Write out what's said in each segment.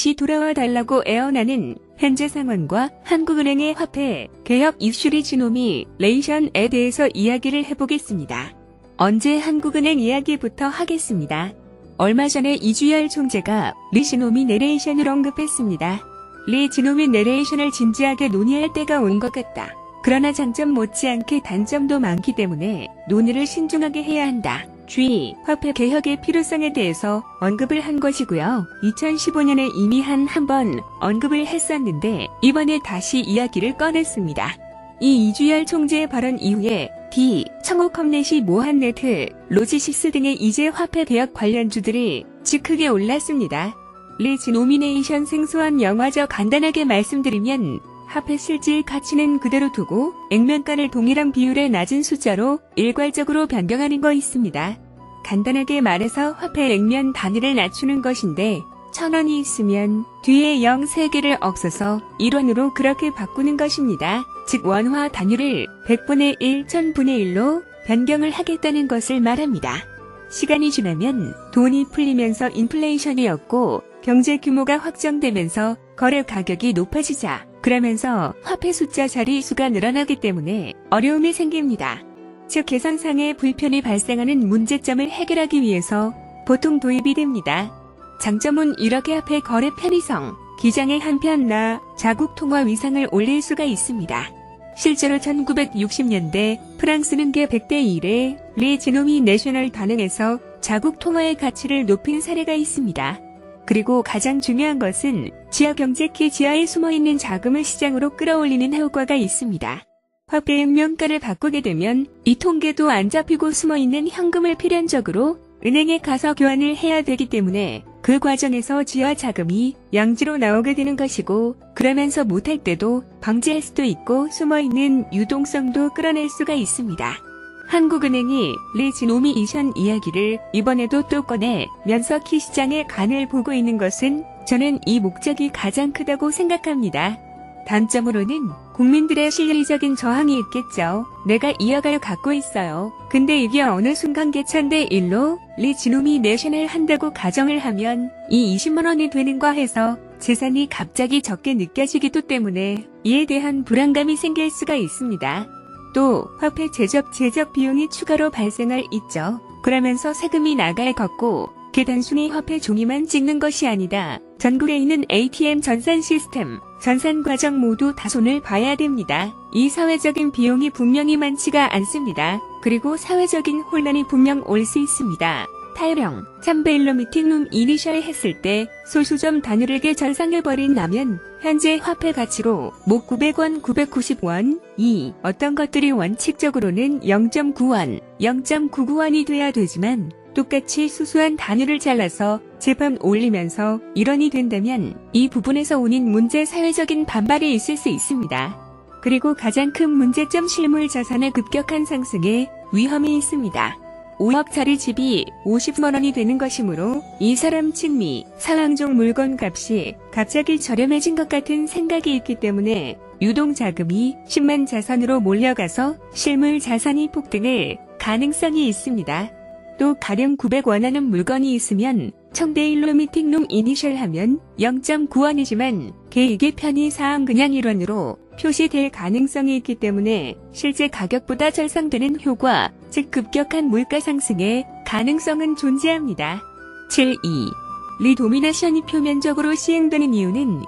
다시 돌아와 달라고 애원하는 현재 상황과 한국은행의 화폐 개혁 이슈 리지노미네이션에 대해서 이야기를 해보겠습니다. 언제 한국은행 이야기부터 하겠습니다. 얼마 전에 이주열 총재가 리지노미네이션을 언급했습니다. 리지노미네이션을 진지하게 논의할 때가 온 것 같다. 그러나 장점 못지않게 단점도 많기 때문에 논의를 신중하게 해야 한다. 화폐 개혁의 필요성에 대해서 언급을 한 것이고요. 2015년에 이미 한 번 언급을 했었는데 이번에 다시 이야기를 꺼냈습니다. 이 이주열 총재의 발언 이후에 청호컴넷이 모한네트, 로지식스 등의 이제 화폐 개혁 관련주들이 크게 올랐습니다. 리지노미네이션 생소한 영화죠. 간단하게 말씀드리면 화폐 실질 가치는 그대로 두고 액면가를 동일한 비율의 낮은 숫자로 일괄적으로 변경하는 거 있습니다. 간단하게 말해서 화폐 액면 단위를 낮추는 것인데 1000원이 있으면 뒤에 0 3개를 없어서 1원으로 그렇게 바꾸는 것입니다. 즉 원화 단위를 100분의 1, 1000분의 1로 변경을 하겠다는 것을 말합니다. 시간이 지나면 돈이 풀리면서 인플레이션이었고 경제 규모가 확정되면서 거래 가격이 높아지자 그러면서 화폐 숫자 자릿수가 늘어나기 때문에 어려움이 생깁니다. 즉 계산상의 불편이 발생하는 문제점을 해결하기 위해서 보통 도입이 됩니다. 장점은 이렇게 화폐 거래 편의성, 기장의 한편 자국 통화 위상을 올릴 수가 있습니다. 실제로 1960년대 프랑스는 개 100대 1에 리지노미네이션을 단행해서 자국 통화의 가치를 높인 사례가 있습니다. 그리고 가장 중요한 것은 지하 경제키 지하에 숨어있는 자금을 시장으로 끌어올리는 효과가 있습니다. 화폐 액면가를 바꾸게 되면 이 통계도 안 잡히고 숨어있는 현금을 필연적으로 은행에 가서 교환을 해야 되기 때문에 그 과정에서 지하 자금이 양지로 나오게 되는 것이고 그러면서 못할 때도 방지할 수도 있고 숨어있는 유동성도 끌어낼 수가 있습니다. 한국은행이 리지노미네이션 이야기를 이번에도 또 꺼내면서 키 시장의 간을 보고 있는 것은 저는 이 목적이 가장 크다고 생각합니다. 단점으로는 국민들의 실리적인 저항이 있겠죠. 내가 이 약을 갖고 있어요. 근데 이게 어느 순간 개천대 1로 리지노미네이션을 한다고 가정을 하면 이 20만 원이 되는가 해서 재산이 갑자기 적게 느껴지기도 때문에 이에 대한 불안감이 생길 수가 있습니다. 또 화폐 제적 비용이 추가로 발생할 있죠. 그러면서 세금이 나갈 거고 단순히 화폐 종이만 찍는 것이 아니다. 전국에 있는 ATM 전산 시스템, 전산 과정 모두 다 손을 봐야 됩니다. 이 사회적인 비용이 분명히 많지가 않습니다. 그리고 사회적인 혼란이 분명 올 수 있습니다. 타령, 참베일로 미팅룸 이니셜 했을 때 소수점 단위를 전상해버린다면 현재 화폐 가치로 900원, 990원, 어떤 것들이 원칙적으로는 0.9원, 0.99원이 돼야 되지만 똑같이 수수한 단위를 잘라서 제품 올리면서 1원이 된다면 이 부분에서 오는 문제 사회적인 반발이 있을 수 있습니다. 그리고 가장 큰 문제점 실물 자산의 급격한 상승에 위험이 있습니다. 5억짜리 집이 50만 원이 되는 것이므로 이 사람 친미, 상황종 물건 값이 갑자기 저렴해진 것 같은 생각이 있기 때문에 유동자금이 10만 자산으로 몰려가서 실물 자산이 폭등할 가능성이 있습니다. 또 가령 900원 하는 물건이 있으면 청대일로 미팅룸 이니셜 하면 0.9원이지만 이게 편의사항 그냥 1원으로 표시될 가능성이 있기 때문에 실제 가격보다 절상되는 효과, 즉 급격한 물가 상승의 가능성은 존재합니다. 7.2. 리도미네이션이 표면적으로 시행되는 이유는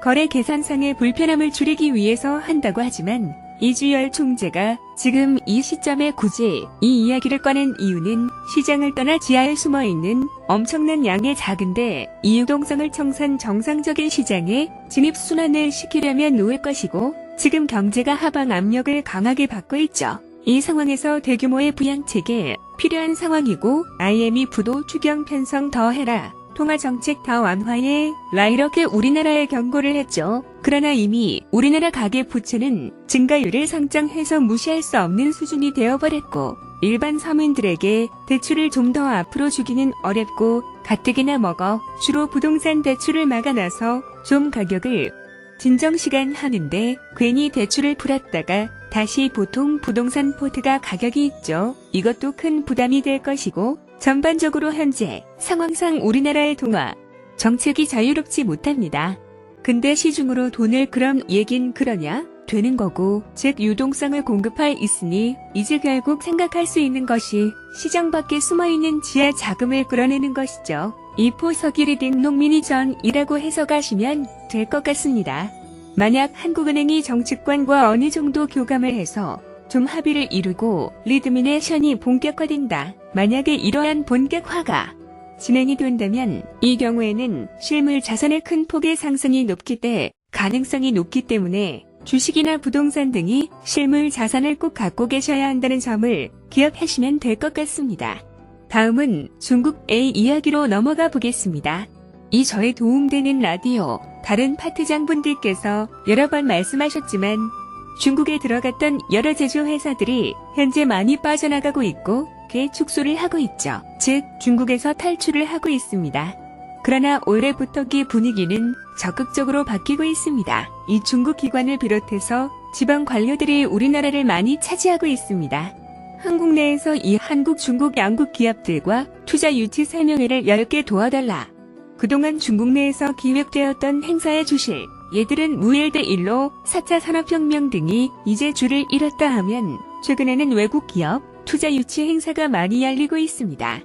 거래 계산상의 불편함을 줄이기 위해서 한다고 하지만 이주열 총재가 지금 이 시점에 굳이 이 이야기를 꺼낸 이유는 시장을 떠나 지하에 숨어있는 엄청난 양의 작은데 이 유동성을 청산 정상적인 시장에 진입순환을 시키려면 놓을 것이고 지금 경제가 하방 압력을 강하게 받고 있죠. 이 상황에서 대규모의 부양책이 필요한 상황이고 IMF 부도 추경 편성 더 해라. 통화정책 더 완화해 이렇게 우리나라에 경고를 했죠. 그러나 이미 우리나라 가계부채는 증가율을 상정해서 무시할 수 없는 수준이 되어버렸고 일반 서민들에게 대출을 좀 더 앞으로 주기는 어렵고 가뜩이나 주로 부동산 대출을 막아놔서 좀 가격을 진정시간 하는데 괜히 대출을 풀었다가 다시 보통 부동산 포트가 가격이 있죠. 이것도 큰 부담이 될 것이고 전반적으로 현재 상황상 우리나라의 통화 정책이 자유롭지 못합니다. 근데 시중으로 돈을 그럼 얘긴 그러냐? 되는 거고, 즉 유동성을 공급할 있으니 이제 결국 생각할 수 있는 것이 시장 밖에 숨어있는 지하 자금을 끌어내는 것이죠. 이 포석이 리딩 농민이 전이라고 해석하시면 될 것 같습니다. 만약 한국은행이 정치권과 어느 정도 교감을 해서 좀 합의를 이루고 리드미네이션이 본격화된다. 만약에 이러한 본격화가 진행이 된다면 이 경우에는 실물 자산의 큰 폭의 상승이 높기 때문에 주식이나 부동산 등이 실물 자산을 꼭 갖고 계셔야 한다는 점을 기억하시면 될 것 같습니다. 다음은 중국 A 이야기로 넘어가 보겠습니다. 이 저에 도움되는 라디오, 다른 파트장분들께서 여러 번 말씀하셨지만 중국에 들어갔던 여러 제조회사들이 현재 많이 빠져나가고 있고 축소를 하고 있죠. 즉 중국에서 탈출을 하고 있습니다. 그러나 올해부터 그 분위기는 적극적으로 바뀌고 있습니다. 이 중국 기관을 비롯해서 지방 관료들이 우리나라를 많이 차지하고 있습니다. 한국 내에서 이 한국, 중국 양국 기업들과 투자 유치 설명회를 10개 도와달라. 그동안 중국 내에서 기획되었던 행사의 주실, 얘들은 무일대 일로 4차 산업혁명 등이 이제 줄을 잃었다 하면 최근에는 외국 기업, 투자 유치 행사가 많이 열리고 있습니다.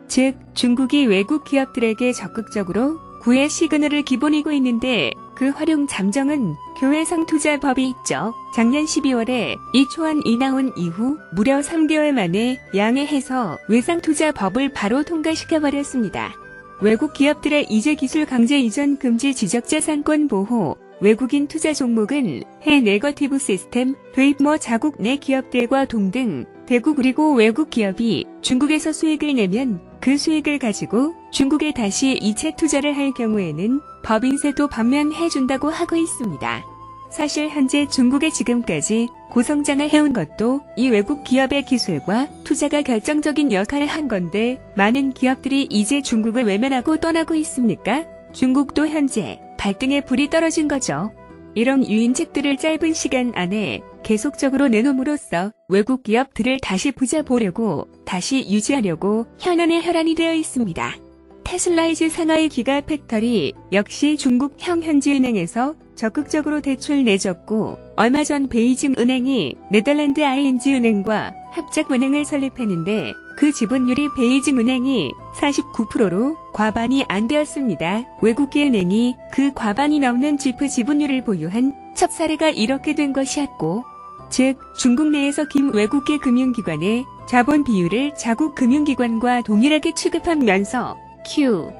즉 중국이 외국 기업들에게 적극적으로 구애 시그널을 기본이고 있는데 그 활용 잠정은 교외성 투자법이 있죠. 작년 12월에 이 초안이 나온 이후 무려 3개월 만에 양해해서 외상 투자법을 바로 통과시켜버렸습니다. 외국 기업들의 이제 기술 강제 이전 금지 지적재산권 보호, 외국인 투자 종목은 해 네거티브 시스템, 도입 자국 내 기업들과 동등, 대국 그리고 외국 기업이 중국에서 수익을 내면 그 수익을 가지고 중국에 다시 이체 투자를 할 경우에는 법인세도 반면해준다고 하고 있습니다. 사실 현재 중국에 지금까지 고성장을 해온 것도 이 외국 기업의 기술과 투자가 결정적인 역할을 한 건데 많은 기업들이 이제 중국을 외면하고 떠나고 있습니까? 중국도 현재 발등에 불이 떨어진 거죠. 이런 유인책들을 짧은 시간 안에 계속적으로 내놓음으로써 외국 기업들을 다시 부자 보려고 다시 유지하려고 현안에 혈안이 되어 있습니다. 테슬라이즈 상하이 기가팩터리 역시 중국형 현지은행에서 적극적으로 대출 내줬고 얼마 전 베이징 은행이 네덜란드 ING 은행과 합작은행을 설립했는데 그 지분율이 베이징 은행이 49%로 과반이 안 되었습니다. 외국계 은행이 그 과반이 넘는 지분율을 보유한 첫 사례가 이렇게 된 것이었고 즉 중국 내에서 외국계 금융기관의 자본 비율을 자국 금융기관과 동일하게 취급하면서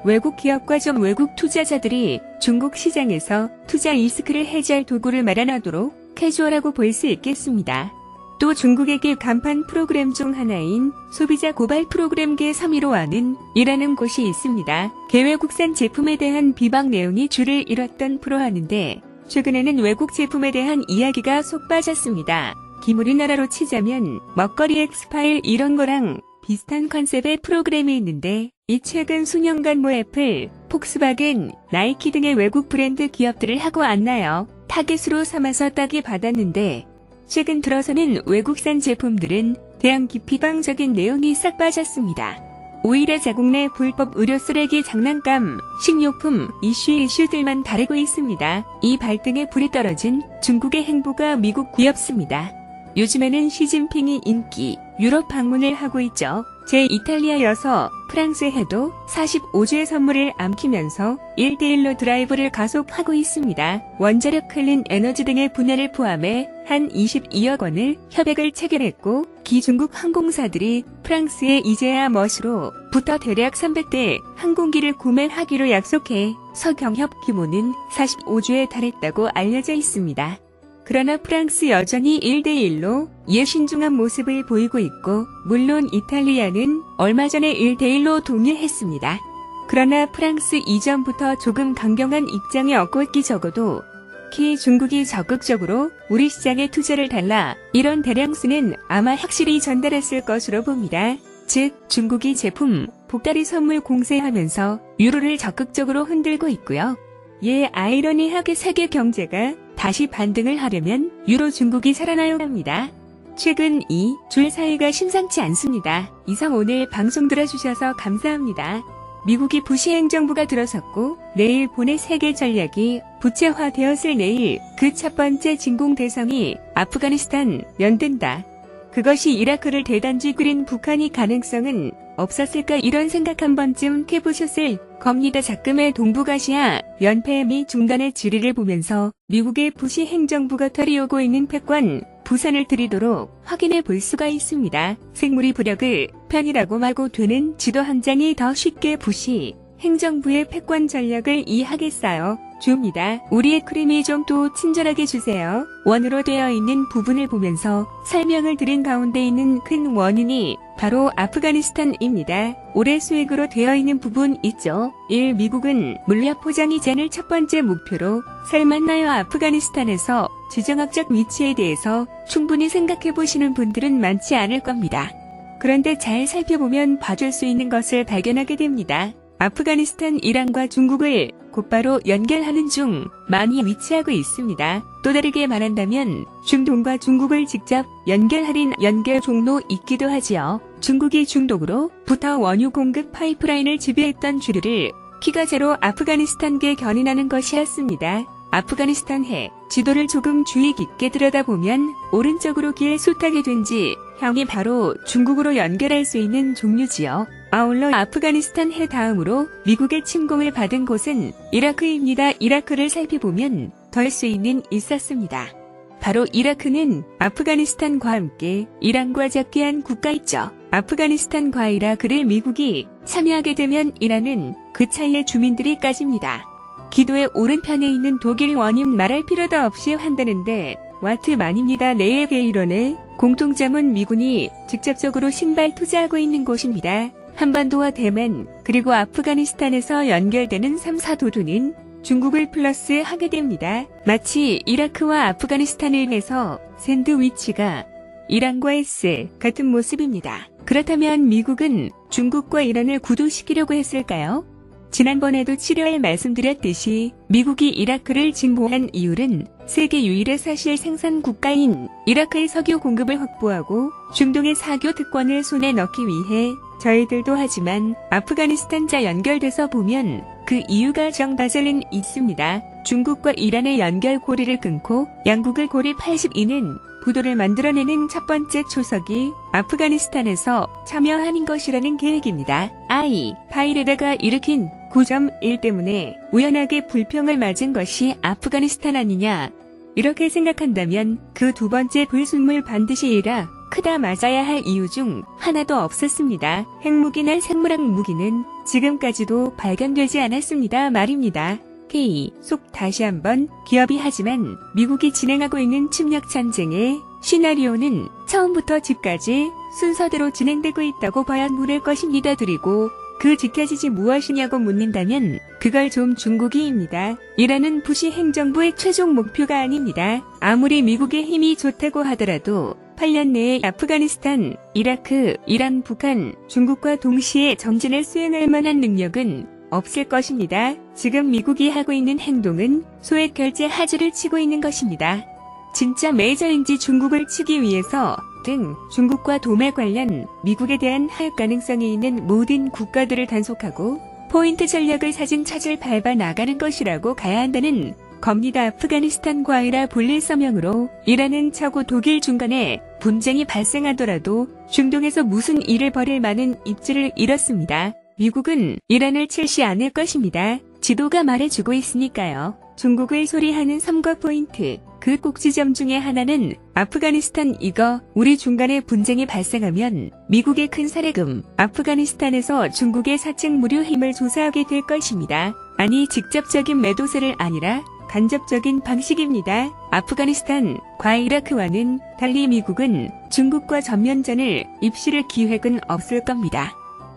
외국 기업과 좀 외국 투자자들이 중국 시장에서 투자 리스크를 해지할 도구를 마련하도록 캐주얼하고 볼 수 있겠습니다. 또 중국에게 간판 프로그램 중 하나인 소비자 고발 프로그램계 315와는 이라는 곳이 있습니다. 개외국산 제품에 대한 비방 내용이 줄을 잃었던 프로하는데 최근에는 외국 제품에 대한 이야기가 쏙 빠졌습니다. 우리나라로 치자면 먹거리 엑스파일 이런 거랑 비슷한 컨셉의 프로그램이 있는데 이 최근 수년간 애플, 폭스바겐, 나이키 등의 외국 브랜드 기업들을 하고 왔나요? 타겟으로 삼아서 따기 받았는데 최근 들어서는 외국산 제품들은 대형 비방적인 내용이 싹 빠졌습니다. 오히려 자국 내 불법 의료 쓰레기 장난감, 식료품 이슈들만 다루고 있습니다. 이 발등에 불이 떨어진 중국의 행보가 미국 귀엽습니다. 요즘에는 시진핑이 인기 유럽 방문을 하고 있죠. 제2탈리아여서 프랑스에도 45주의 선물을 안기면서 1대1로 드라이브를 가속하고 있습니다. 원자력 클린 에너지 등의 분야를 포함해 한 22억 원을 협약을 체결했고 기중국 항공사들이 프랑스의 이제야 멋으로부터 대략 300대 항공기를 구매하기로 약속해 서경협 규모는 45주에 달했다고 알려져 있습니다. 그러나 프랑스 여전히 1대1로 신중한 모습을 보이고 있고 물론 이탈리아는 얼마 전에 1대1로 동의했습니다. 그러나 프랑스 이전부터 조금 강경한 입장이었고 적어도 중국이 적극적으로 우리 시장에 투자를 달라 이런 대량수는 아마 확실히 전달했을 것으로 봅니다. 즉 중국이 제품, 보따리 선물 공세하면서 유로를 적극적으로 흔들고 있고요. 아이러니하게 세계 경제가 다시 반등을 하려면 유로 중국이 살아나야 합니다. 최근 이 줄 사이가 심상치 않습니다. 이상 오늘 방송 들어주셔서 감사합니다. 미국이 부시 행정부가 들어섰고 내일 보낼 세계 전략이 부채화되었을 내일 그 첫 번째 진공 대상이 아프가니스탄 연된다. 그것이 이라크를 대단지 그린 북한이 가능성은 없었을까 이런 생각 한 번쯤 해보셨을 겁니다. 자금의 동북아시아 연패 미 중간의 지리를 보면서 미국의 부시 행정부가 털이오고 있는 패권 부산을 드리도록 확인해 볼 수가 있습니다. 생물이 부력을 편이라고 말고 되는 지도 한 장이 더 쉽게 부시 행정부의 패권 전략을 이해하겠어요. 줍니다. 우리의 크림이 좀 더 친절하게 주세요. 원으로 되어 있는 부분을 보면서 설명을 드린 가운데 있는 큰 원인이 바로 아프가니스탄입니다. 올해 수익으로 되어 있는 부분 있죠. 1. 미국은 물약 포장이 젠을 첫 번째 목표로 살만나요. 아프가니스탄에서 지정학적 위치에 대해서 충분히 생각해 보시는 분들은 많지 않을 겁니다. 그런데 잘 살펴보면 봐줄 수 있는 것을 발견하게 됩니다. 아프가니스탄 이란과 중국을 곧바로 연결하는 중 많이 위치하고 있습니다. 또 다르게 말한다면 중동과 중국을 직접 연결하는 연결 종로 있기도 하지요. 중국이 중동으로부터 원유 공급 파이프라인을 지배했던 주류를 키가제로 아프가니스탄계 견인하는 것이었습니다. 아프가니스탄해 지도를 조금 주의 깊게 들여다보면 오른쪽으로 길 숱하게 된 지형이 바로 중국으로 연결할 수 있는 종류지요. 아울러 아프가니스탄 해 다음으로 미국의 침공을 받은 곳은 이라크입니다. 이라크를 살펴보면 덜 수있는 있었습니다. 바로 이라크는 아프가니스탄과 함께 이란과 적대한 국가있죠. 아프가니스탄과 이라크를 미국이 참여하게 되면 이란은 그 차이의 주민들이 까집니다. 기도의 오른편에 있는 독일 원인 말할 필요도 없이 한다는데 와트만입니다. 내의 이론의 공통점은 미군이 직접적으로 신발 투자하고 있는 곳입니다. 한반도와 대만 그리고 아프가니스탄에서 연결되는 3, 4도로는 중국을 플러스하게 됩니다. 마치 이라크와 아프가니스탄을 해서 샌드위치가 이란과 S 같은 모습입니다. 그렇다면 미국은 중국과 이란을 구도시키려고 했을까요? 지난번에도 7월 말씀드렸듯이 미국이 이라크를 침공한 이유는 세계 유일의 사실 생산 국가인 이라크의 석유 공급을 확보하고 중동의 사교 특권을 손에 넣기 위해 저희들도 하지만 아프가니스탄자 연결돼서 보면 그 이유가 정다절린 있습니다. 중국과 이란의 연결 고리를 끊고 양국을 고리 82는 부도를 만들어내는 첫 번째 초석이 아프가니스탄에서 참여하는 것이라는 계획입니다. 파이레다가 일으킨 9.1 때문에 우연하게 불평을 맞은 것이 아프가니스탄 아니냐. 이렇게 생각한다면 그 두 번째 불순물 반드시 이라 크다 맞아야 할 이유 중 하나도 없었습니다. 핵무기나 생물학 무기는 지금까지도 발견되지 않았습니다. 말입니다. 속 다시 한번 기업이 하지만 미국이 진행하고 있는 침략 전쟁의 시나리오는 처음부터 집까지 순서대로 진행되고 있다고 봐야 물을 것입니다. 드리고 그 지켜지지 무엇이냐고 묻는다면 그걸 좀 중국이입니다. 이라는 부시 행정부의 최종 목표가 아닙니다. 아무리 미국의 힘이 좋다고 하더라도 8년 내에 아프가니스탄, 이라크, 이란, 북한, 중국과 동시에 전진을 수행할 만한 능력은 없을 것입니다. 지금 미국이 하고 있는 행동은 소액 결제 하즈를 치고 있는 것입니다. 진짜 메이저인지 중국을 치기 위해서 등 중국과 도매 관련 미국에 대한 할 가능성이 있는 모든 국가들을 단속하고 포인트 전략을 사진 차질 밟아 나가는 것이라고 가야 한다는 겁니다. 아프가니스탄과 이라 분리 서명으로 이란은 차고 독일 중간에 분쟁이 발생하더라도 중동에서 무슨 일을 벌일 만한 입지를 잃었습니다. 미국은 이란을 칠시 않을 것입니다. 지도가 말해주고 있으니까요. 중국을 소리하는 선거 포인트, 그 꼭지점 중에 하나는 아프가니스탄 이거 우리 중간에 분쟁이 발생하면 미국의 큰 사례금, 아프가니스탄에서 중국의 사책 무료 힘을 조사하게 될 것입니다. 아니 직접적인 매도세를 아니라 간접적인 방식입니다. 아프가니스탄과 이라크와는 달리 미국은 중국과 전면전을 입실할 기획은 없을 겁니다.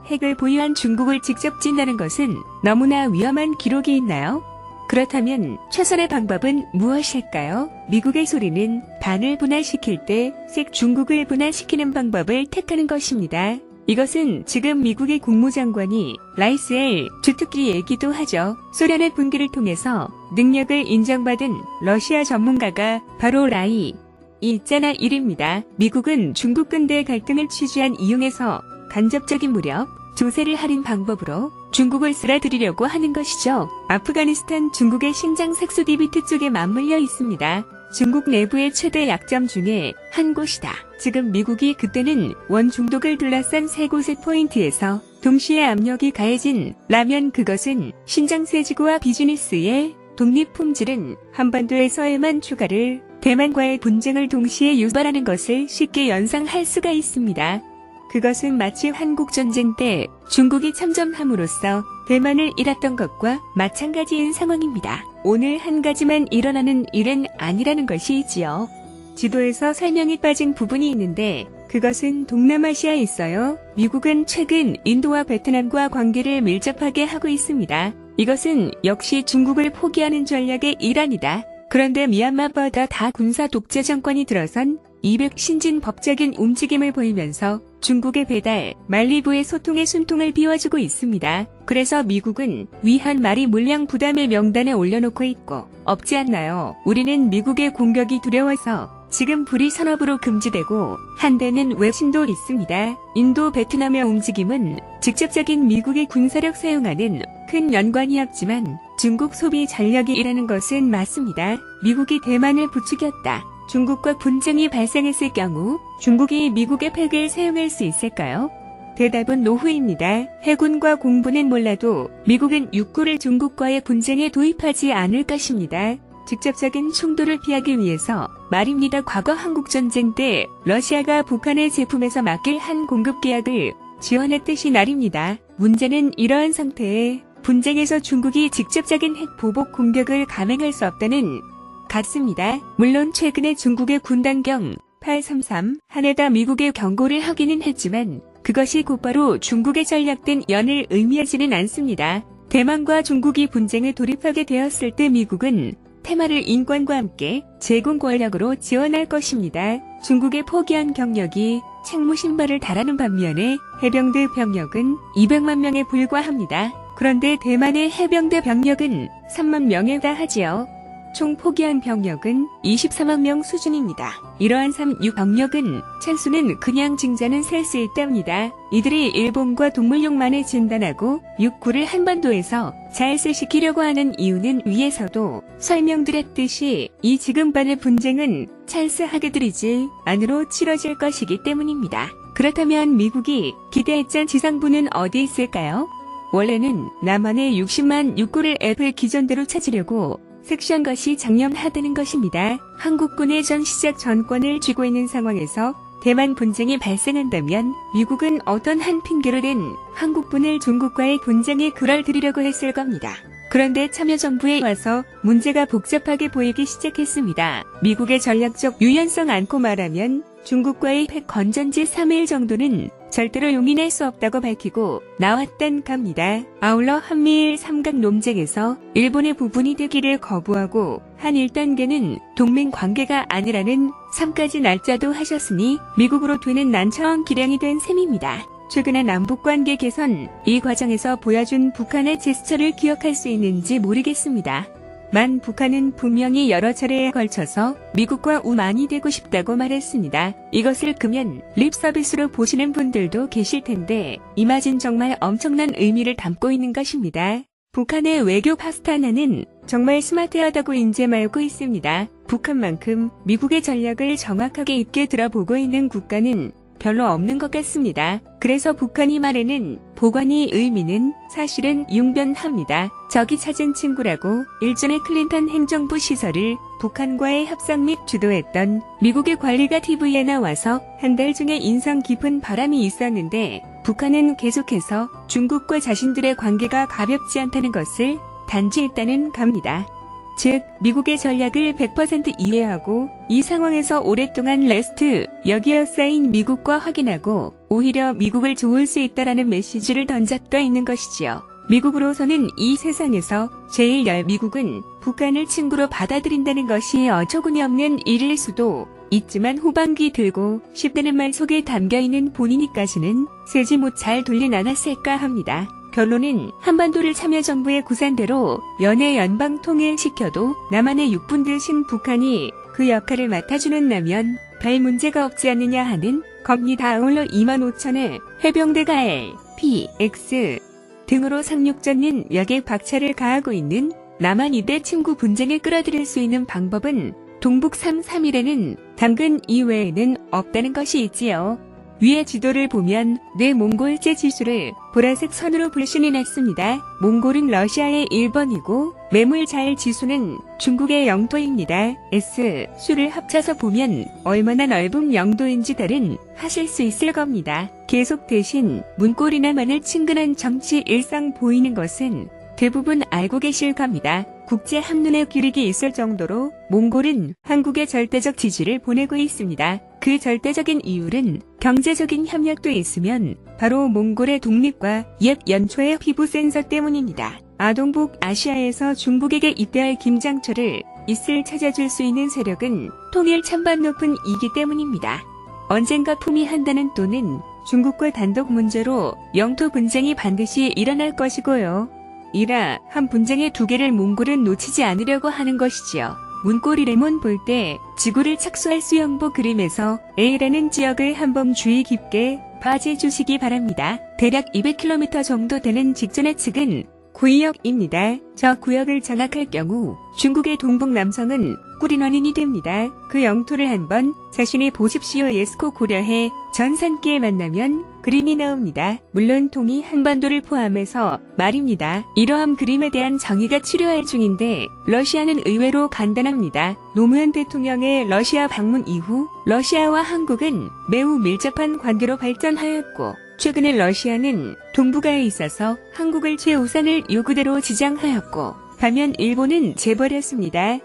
핵을 보유한 중국을 직접 진다는 것은 너무나 위험한 기록이 있나요? 그렇다면 최선의 방법은 무엇일까요? 미국의 소리는 반을 분할시킬 때 색 중국을 분할시키는 방법을 택하는 것입니다. 이것은 지금 미국의 국무장관이 라이스엘 주특기 얘기도 하죠. 소련의 분기를 통해서 능력을 인정받은 러시아 전문가가 바로 라이 있잖아 일입니다. 미국은 중국 근대 갈등을 취재한 이용해서 간접적인 무력, 조세를 할인 방법으로 중국을 쓸어들이려고 하는 것이죠. 아프가니스탄 중국의 신장 색소디비트 쪽에 맞물려 있습니다. 중국 내부의 최대 약점 중에 한 곳이다. 지금 미국이 그때는 원 중독을 둘러싼 세 곳의 포인트에서 동시에 압력이 가해진 라면, 그것은 신장 세지구와 비즈니스의 독립 품질은 한반도에서에만 추가를 대만과의 분쟁을 동시에 유발하는 것을 쉽게 연상할 수가 있습니다. 그것은 마치 한국전쟁 때 중국이 참전함으로써 대만을 잃었던 것과 마찬가지인 상황입니다. 오늘 한 가지만 일어나는 일은 아니라는 것이지요. 지도에서 설명이 빠진 부분이 있는데 그것은 동남아시아에 있어요. 미국은 최근 인도와 베트남과 관계를 밀접하게 하고 있습니다. 이것은 역시 중국을 포기하는 전략의 일환이다. 그런데 미얀마보다 다 군사 독재 정권이 들어선 이백 신진법적인 움직임을 보이면서 중국의 배달, 말리부의 소통의 숨통을 비워주고 있습니다. 그래서 미국은 위한 물량 부담의 명단에 올려놓고 있고 없지 않나요? 우리는 미국의 공격이 두려워서 지금 불이 산업으로 금지되고 한대는 외신도 있습니다. 인도 베트남의 움직임은 직접적인 미국의 군사력 사용하는 큰 연관이 없지만 중국 소비 전략이라는 것은 맞습니다. 미국이 대만을 부추겼다. 중국과 분쟁이 발생했을 경우 중국이 미국의 핵을 사용할 수 있을까요? 대답은 노후입니다. 해군과 공부는 몰라도 미국은 육구를 중국과의 분쟁에 도입하지 않을 것입니다. 직접적인 충돌을 피하기 위해서 말입니다. 과거 한국전쟁 때 러시아가 북한의 제품에서 맡길 한 공급 계약을 지원했듯이 말입니다. 문제는 이러한 상태에 분쟁에서 중국이 직접적인 핵 보복 공격을 감행할 수 없다는 같습니다. 물론 최근에 중국의 군단경 833 한에다 미국의 경고를 하기는 했지만 그것이 곧바로 중국의 전략된 연을 의미하지는 않습니다. 대만과 중국이 분쟁에 돌입하게 되었을 때 미국은 테마를 인권과 함께 제공 권력으로 지원할 것입니다. 중국의 포기한 경력이 책무 신발을 달하는 반면에 해병대 병력은 200만 명에 불과합니다. 그런데 대만의 해병대 병력은 3만 명에 달하지요. 총 포기한 병력은 24만 명 수준입니다. 이러한 3.6 병력은 찬수는 그냥 징자는 셀 수 있답니다. 이들이 일본과 동물용만을 진단하고 육구를 한반도에서 자해시키려고 하는 이유는 위에서도 설명드렸듯이 이 지금반의 분쟁은 찬스하게들이지 안으로 치러질 것이기 때문입니다. 그렇다면 미국이 기대했던 지상부는 어디 있을까요? 원래는 남한의 60만 육구를 애플 기존대로 찾으려고 섹시한 것이 장념하다는 것입니다. 한국군의 전 시작 전권을 쥐고 있는 상황에서 대만 분쟁이 발생한다면 미국은 어떤 한 핑계로든 한국군을 중국과의 분쟁에 끌어들이려고 했을 겁니다. 그런데 참여정부에 와서 문제가 복잡하게 보이기 시작했습니다. 미국의 전략적 유연성 않고 말하면 중국과의 핵 건전지 3일 정도는 절대로 용인할 수 없다고 밝히고 나왔단 겁니다. 아울러 한미일 삼각 논쟁에서 일본의 부분이 되기를 거부하고 한 1단계는 동맹 관계가 아니라는 3까지 날짜도 하셨으니 미국으로 되는 난처한 기량이 된 셈입니다. 최근의 남북관계 개선, 이 과정에서 보여준 북한의 제스처를 기억할 수 있는지 모르겠습니다. 만 북한은 분명히 여러 차례에 걸쳐서 미국과 우만이 되고 싶다고 말했습니다. 이것을 크면 립서비스로 보시는 분들도 계실 텐데 이마진 정말 엄청난 의미를 담고 있는 것입니다. 북한의 외교 파스타나는 정말 스마트하다고 인정하고 있습니다. 북한만큼 미국의 전략을 정확하게 입게 들어보고 있는 국가는 별로 없는 것 같습니다. 그래서 북한이 말하는 보관의 의미는 사실은 융변합니다. 적이 찾은 친구라고 일전에 클린턴 행정부 시설을 북한과의 협상 및 주도했던 미국의 관리가 TV에 나와서 한 달 중에 인상 깊은 바람이 있었는데 북한은 계속해서 중국과 자신들의 관계가 가볍지 않다는 것을 단지했다는 겁니다. 즉 미국의 전략을 100% 이해하고 이 상황에서 오랫동안 레스트 여기에 쌓인 미국과 확인하고 오히려 미국을 도울 수 있다라는 메시지를 던졌다 있는 것이지요. 미국으로서는 이 세상에서 제일 미국은 북한을 친구로 받아들인다는 것이 어처구니 없는 일일 수도 있지만 후반기 들고 싶다는 말 속에 담겨있는 본인이까지는 세지 못 잘 돌린 않았을까 합니다. 결론은 한반도를 참여정부의 구상대로 연해 연방통일시켜도 남한의 육분 대신 북한이 그 역할을 맡아주는 라면 별 문제가 없지 않느냐 하는 겁니다. 아울러 25,000의 해병대가 L, P, X 등으로 상륙전인 역에 박차를 가하고 있는 남한이대 침구 분쟁을 끌어들일 수 있는 방법은 동북 3-3일에는 당근 이외에는 없다는 것이 있지요. 위의 지도를 보면 몽골제 지수를 보라색 선으로 불신이 났습니다. 몽골은 러시아의 1번이고 매물자일 지수는 중국의 영도입니다. 수를 합쳐서 보면 얼마나 넓은 영도인지 달은 하실 수 있을 겁니다. 계속 대신 문고리나마늘 친근한 정치 일상 보이는 것은 대부분 알고 계실 겁니다. 국제 한눈에 기릭이 있을 정도로 몽골은 한국에 절대적 지지를 보내고 있습니다. 그 절대적인 이유는 경제적인 협력도 있으면 바로 몽골의 독립과 옛 연초의 피부 센서 때문입니다. 아동북 아시아에서 중국에게 입대할 김장철을 있을 찾아줄 수 있는 세력은 통일 찬반 높은 이기 때문입니다. 언젠가 품위한다는 또는 중국과 단독 문제로 영토 분쟁이 반드시 일어날 것이고요. 이라 한 분쟁의 두 개를 몽골은 놓치지 않으려고 하는 것이지요. 문고리 레몬 볼 때 지구를 착수할 수영보 그림에서 A라는 지역을 한번 주의 깊게 봐주시기 바랍니다. 대략 200km 정도 되는 직전의 측은 구역입니다. 저 구역을 장악할 경우 중국의 동북 남성은 꿀인 원인이 됩니다. 그 영토를 한번 자신이 보십시오. 예스코 고려해 전산기에 만나면 그림이 나옵니다. 물론 통이 한반도를 포함해서 말입니다. 이러한 그림에 대한 정의가 치료할 중인데 러시아는 의외로 간단합니다. 노무현 대통령의 러시아 방문 이후 러시아와 한국은 매우 밀접한 관계로 발전하였고 최근에 러시아는 동북아에 있어서 한국을 최우선을 요구대로 지정하였고 반면 일본은 재버렸습니다.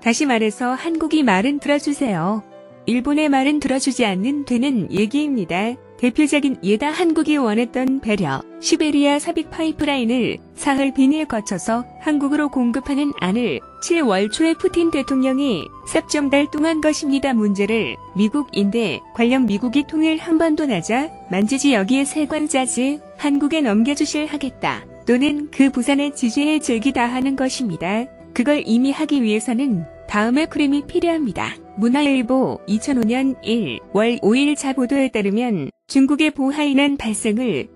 다시 말해서 한국이 말은 들어주세요. 일본의 말은 들어주지 않는 되는 얘기입니다. 대표적인 예다 한국이 원했던 배려, 시베리아 삽입 파이프라인을 사흘 빈을 거쳐서 한국으로 공급하는 안을 7월 초에 푸틴 대통령이 삽 달 동안 것입니다. 문제를 미국인데 관련 미국이 통일 한반도 나자 만지지 여기에 세관 짜지 한국에 넘겨주실 하겠다. 또는 그 부산의 지지에 즐기다 하는 것입니다. 그걸 이미 하기 위해서는 다음의 그림이 필요합니다. 문화일보 2005년 1월 5일자 보도에 따르면 중국의 보하이난 발생을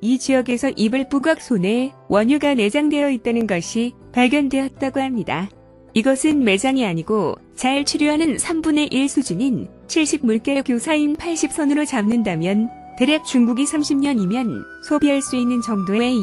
이 지역에서 이불 부각 손에 원유가 내장되어 있다는 것이 발견되었다고 합니다. 이것은 매장이 아니고 잘 치료하는 3분의 1 수준인 70물개 교사인 80선으로 잡는다면 대략 중국이 30년이면 소비할 수 있는 정도의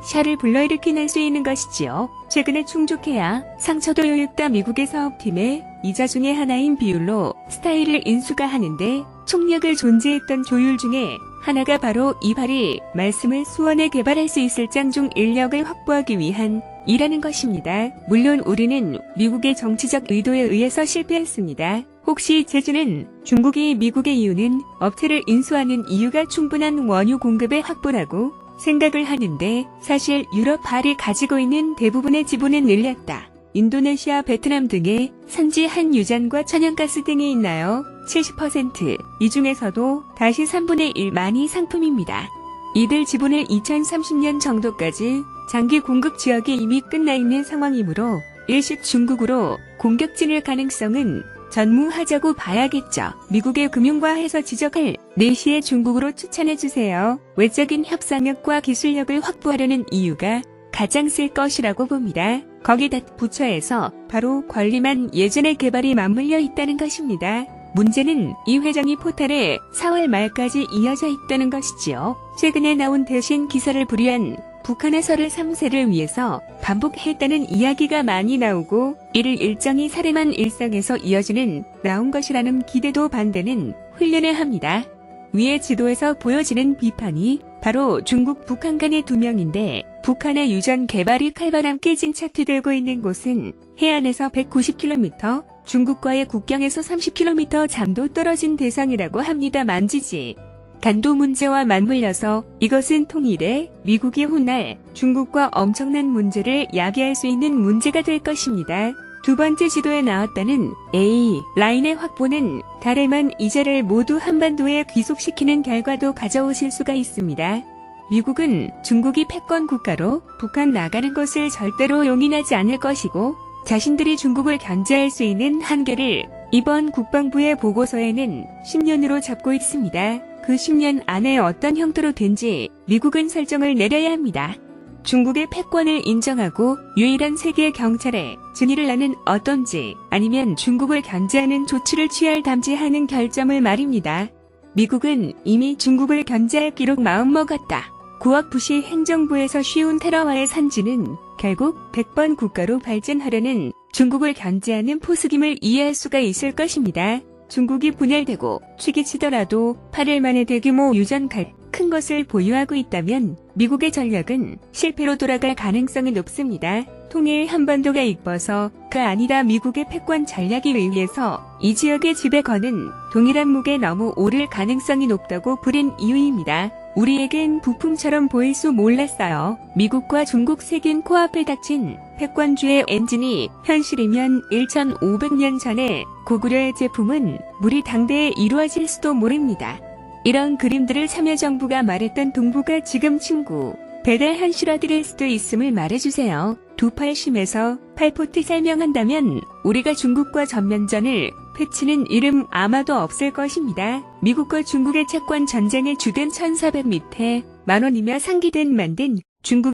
샤를 불러일으킬 수 있는 것이지요. 최근에 충족해야 상처도 요육다 미국의 사업팀의 이자 중의 하나인 비율로 스타일을 인수가 하는데 총력을 존재했던 조율 중에 하나가 바로 이 발이 말씀을 수원에 개발할 수 있을 짱중 인력을 확보하기 위한 이라는 것입니다. 물론 우리는 미국의 정치적 의도에 의해서 실패했습니다. 혹시 제주는 중국이 미국의 이유는 업체를 인수하는 이유가 충분한 원유 공급의 확보라고 생각을 하는데 사실 유럽 발이 가지고 있는 대부분의 지분은 늘렸다. 인도네시아, 베트남 등의 산지 한유잔과 천연가스 등이 있나요? 70%. 이 중에서도 다시 3분의 1만이 상품입니다. 이들 지분을 2030년 정도까지 장기 공급 지역이 이미 끝나 있는 상황이므로 일식 중국으로 공격진일 가능성은 전무하자고 봐야겠죠. 미국의 금융과에서 지적할 4시의 중국으로 추천해주세요. 외적인 협상력과 기술력을 확보하려는 이유가 가장 쓸 것이라고 봅니다. 거기다 부처에서 바로 권리만 예전의 개발이 맞물려 있다는 것입니다. 문제는 이 회장이 포탈에 4월 말까지 이어져 있다는 것이지요. 최근에 나온 대신 기사를 불이한 북한의 설을 3세를 위해서 반복했다는 이야기가 많이 나오고 이를 일정이 사례만 일상에서 이어지는 나온 것이라는 기대도 반대는 훈련을 합니다. 위의 지도에서 보여지는 비판이 바로 중국 북한 간의 2명인데 북한의 유전 개발이 칼바람 깨진 차트 들고 있는 곳은 해안에서 190km, 중국과의 국경에서 30km 잠도 떨어진 대상이라고 합니다. 만지지. 간도 문제와 맞물려서 이것은 통일에 미국이 훗날 중국과 엄청난 문제를 야기할 수 있는 문제가 될 것입니다. 두 번째 지도에 나왔다는 A-라인의 확보는 달에만 이자를 모두 한반도에 귀속시키는 결과도 가져오실 수가 있습니다. 미국은 중국이 패권 국가로 북한 나가는 것을 절대로 용인하지 않을 것이고 자신들이 중국을 견제할 수 있는 한계를 이번 국방부의 보고서에는 10년으로 잡고 있습니다. 그 10년 안에 어떤 형태로 된지 미국은 설정을 내려야 합니다. 중국의 패권을 인정하고 유일한 세계 경찰에 진위를 하는 어떤지 아니면 중국을 견제하는 조치를 취할 담지 하는 결점을 말입니다. 미국은 이미 중국을 견제하기로 마음먹었다. 구억 부시 행정부에서 쉬운 테러와의 산지는 결국 100번 국가로 발전하려는 중국을 견제하는 포석임을 이해할 수가 있을 것입니다. 중국이 분열되고 취기치더라도 8일 만에 대규모 유전 큰 것을 보유하고 있다면 미국의 전략은 실패로 돌아갈 가능성이 높습니다. 통일 한반도가 이뻐서 아니다. 미국의 패권 전략에 의해서 이 지역의 지배 거는 동일한 무게에 너무 오를 가능성이 높다고 부른 이유입니다. 우리에겐 부품처럼 보일 수 몰랐어요. 미국과 중국 세균 코앞에 닥친 패권주의 엔진이 현실이면 1500년 전에 고구려의 제품은 무리 당대에 이루어질 수도 모릅니다. 이런 그림들을 참여정부가 말했던 동북아 지금 친구 배달한 실화드릴 수도 있음을 말해주세요. 두팔심에서 팔포트 설명한다면 우리가 중국과 전면전을 펼치는 일은 아마도 없을 것입니다. 미국과 중국의 채권 전쟁의 주된 1400 밑에 만원이며 상기된 만든 중국